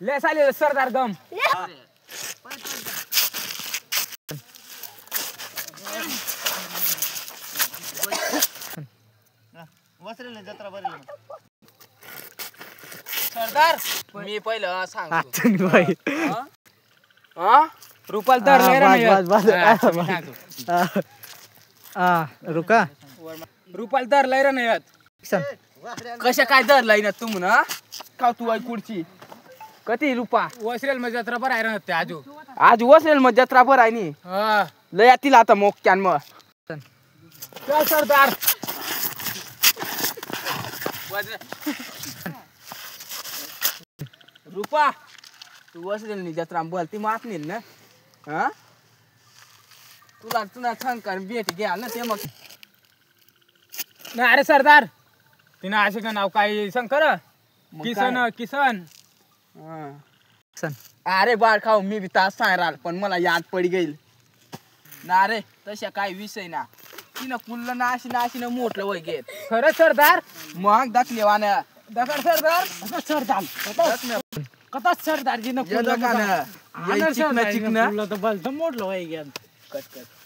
ले साले सरदार गम सरदार मी पहिलं सांगतो रुपाल तर रुका रुपाल तर लय नाही कशा काय दर लाईन तू म्हणा का तू आई कुडची कधी रुपा वसरेल मध्ये जत्रा पर आहे ते आजू आज वसरेल मग जत्रा भर आहे नी लय यातील आता मोक्यान मग चल सरदार रुपा तू वसरेल नी जत्रा बोल ती मात नेल ना हा तुला तुला शंकर भेट घ्या ना ते मग नाही अरे सरदार तिने असे का नाव काय शंकर किसन किसन अरे बाळ खाऊ मी बी तास सांगणार पण मला याद पडी गेल ना रे तशा काही विषय ना तिनं कुल्ल नाशी नाशी न मोठलं वय घेत खरंच सरदार मग दाखले वाना दगड सरदार सरदार कथा सरदार जी चिकन मोडलं वय घ्या कट कट